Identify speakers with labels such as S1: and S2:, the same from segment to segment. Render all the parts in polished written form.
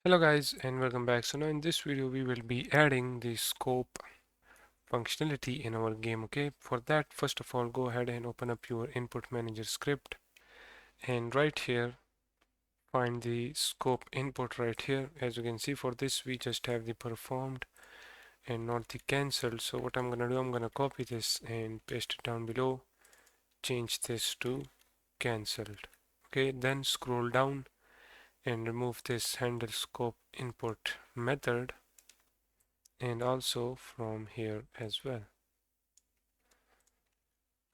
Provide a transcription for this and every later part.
S1: Hello guys and welcome back. So now in this video we will be adding the scope functionality in our game. Okay, for that first of all go ahead and open up your input manager script, and right here find the scope input right here. As you can see, for this we just have the performed and not the cancelled. So what I'm gonna do, I'm gonna copy this and paste it down below, change this to cancelled. Okay, then scroll down and remove this handle scope input method, and also from here as well.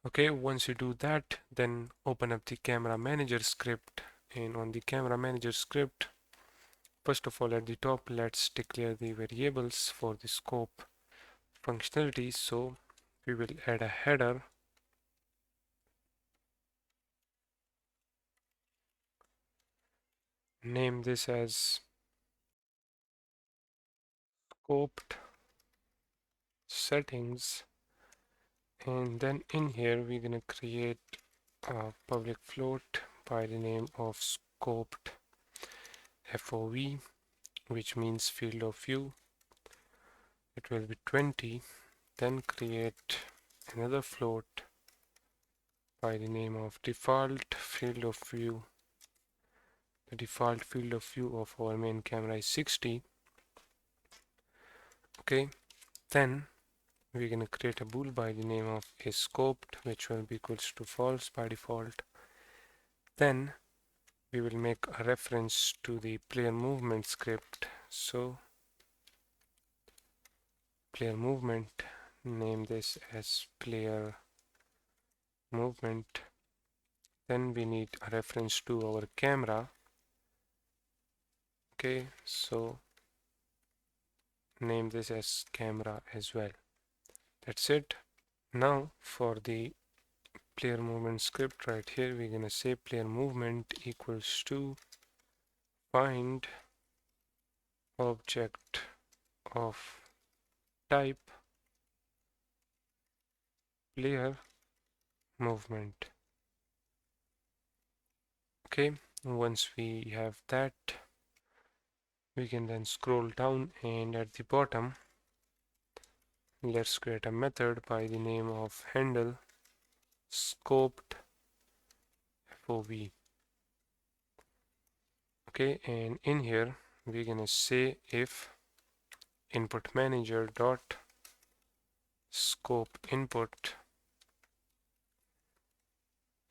S1: Okay, once you do that, then open up the camera manager script, and on the camera manager script, first of all at the top, let's declare the variables for the scope functionality. So we will add a header, name this as scoped settings, and then in here we're gonna create a public float by the name of scoped FOV, which means field of view. It will be 20. Then create another float by the name of default field of view. The default field of view of our main camera is 60. Okay, then we're gonna create a bool by the name of is scoped, which will be equals to false by default. Then we will make a reference to the player movement script. So player movement, name this as player movement. Then we need a reference to our camera. Okay, so name this as camera as well. That's it. Now for the player movement script right here, we're gonna say player movement equals to find object of type player movement. Okay, once we have that, we can then scroll down, and at the bottom let's create a method by the name of handle scoped FOV. Okay, and in here we're gonna say if input manager dot scope input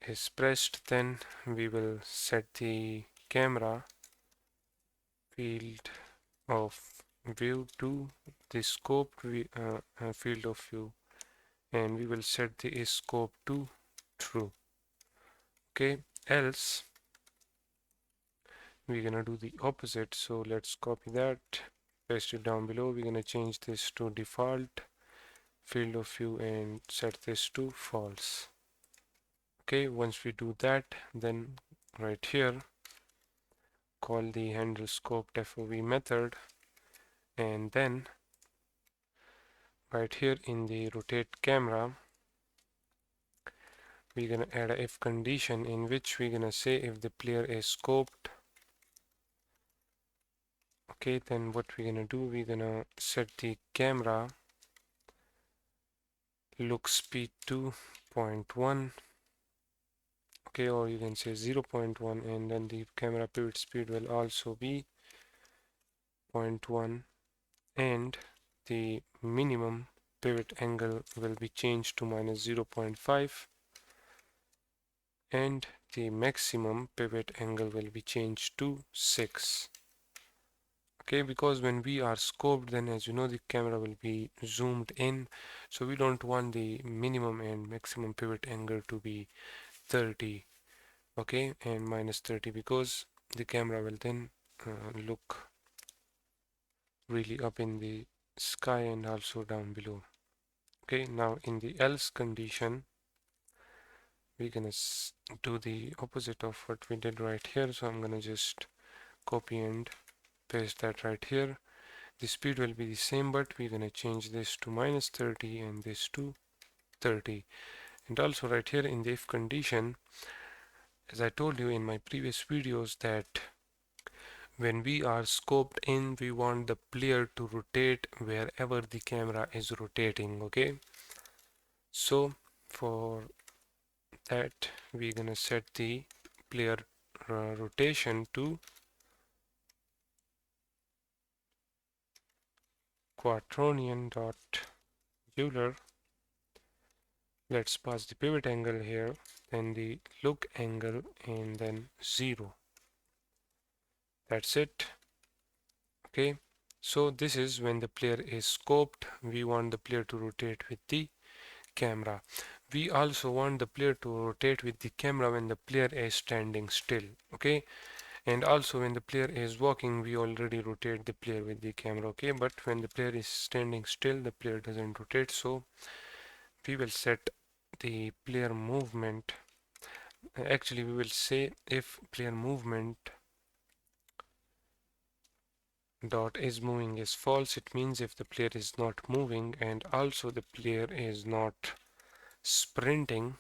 S1: is pressed, then we will set the camera field of view to the scope field of view, and we will set the scope to true. Okay, else we're gonna do the opposite. So let's copy that, paste it down below. We're gonna change this to default field of view and set this to false. Okay, once we do that, then right here call the handle scoped FOV method, and then right here in the rotate camera we're gonna add a if condition in which we're gonna say if the player is scoped. Okay, then what we're gonna do, we're gonna set the camera look speed to 0.1. okay, or you can say 0.1, and then the camera pivot speed will also be 0.1, and the minimum pivot angle will be changed to minus 0.5, and the maximum pivot angle will be changed to 6. Okay, because when we are scoped, then as you know the camera will be zoomed in, so we don't want the minimum and maximum pivot angle to be 30, okay, and minus 30, because the camera will then look really up in the sky and also down below. Okay, now in the else condition we're gonna do the opposite of what we did right here. So I'm gonna just copy and paste that right here. The speed will be the same, but we're gonna change this to minus 30 and this to 30. And also right here in the if condition, as I told you in my previous videos, that When we are scoped in, we want the player to rotate wherever the camera is rotating. Okay, so for that we're gonna set the player rotation to quaternion dot Euler. Let's pass the pivot angle here, then the look angle, and then 0. That's it. Okay, so this is when the player is scoped. We want the player to rotate with the camera. We also want the player to rotate with the camera when the player is standing still. Okay, and also when the player is walking, we already rotate the player with the camera. Okay, but when the player is standing still, the player doesn't rotate. So we will set the player movement. Actually, we will say if player movement dot is moving is false, it means if the player is not moving and also the player is not sprinting,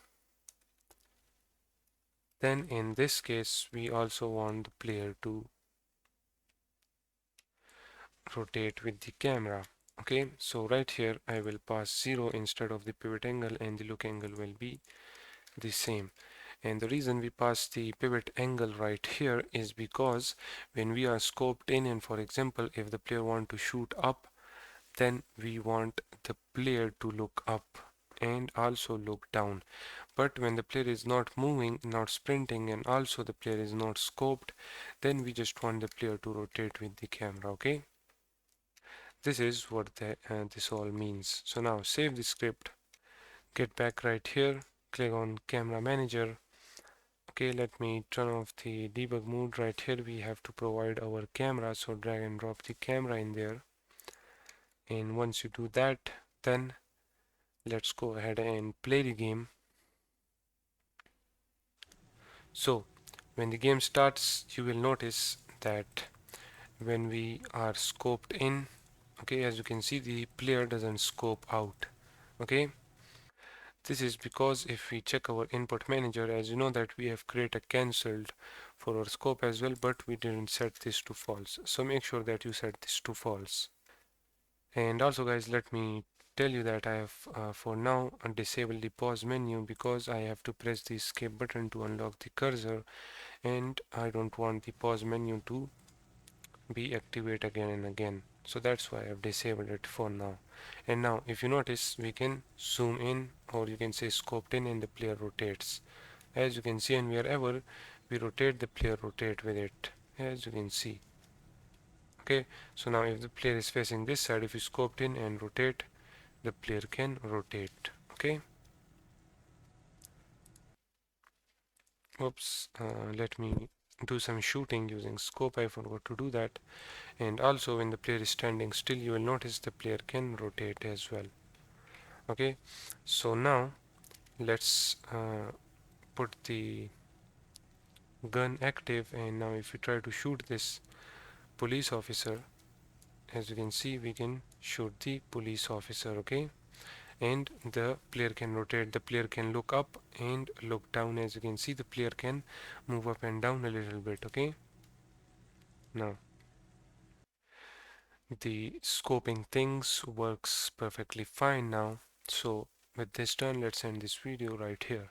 S1: then in this case we also want the player to rotate with the camera. Okay, so right here I will pass 0 instead of the pivot angle, and the look angle will be the same. And the reason we pass the pivot angle right here is because when we are scoped in, and for example if the player want to shoot up, then we want the player to look up and also look down. But when the player is not moving, not sprinting, and also the player is not scoped, then we just want the player to rotate with the camera. Okay, this is what this all means. So now save the script, get back right here, click on camera manager. Okay, let me turn off the debug mode. Right here we have to provide our camera, so drag and drop the camera in there. And once you do that, then let's go ahead and play the game. So when the game starts, you will notice that when we are scoped in, okay, as you can see, the player doesn't scope out. Okay, this is because if we check our input manager, as you know that we have created a cancelled for our scope as well, but we didn't set this to false. So make sure that you set this to false. And also guys, let me tell you that I have for now disabled the pause menu because I have to press the escape button to unlock the cursor, and I don't want the pause menu to be activated again and again. So that's why I've disabled it for now. And now if you notice, we can zoom in, or you can say scoped in, and the player rotates. As you can see, and wherever we rotate, the player rotate with it, as you can see. Okay, so now if the player is facing this side, if you scoped in and rotate, the player can rotate. Okay, oops, let me do some shooting using scope. I forgot to do that. And also when the player is standing still, you will notice the player can rotate as well. Okay, so now let's put the gun active, and now if we try to shoot this police officer, as you can see, we can shoot the police officer. Okay, and the player can rotate, the player can look up and look down. As you can see, the player can move up and down a little bit. Okay, now the scoping things works perfectly fine now. So with this done, let's end this video right here.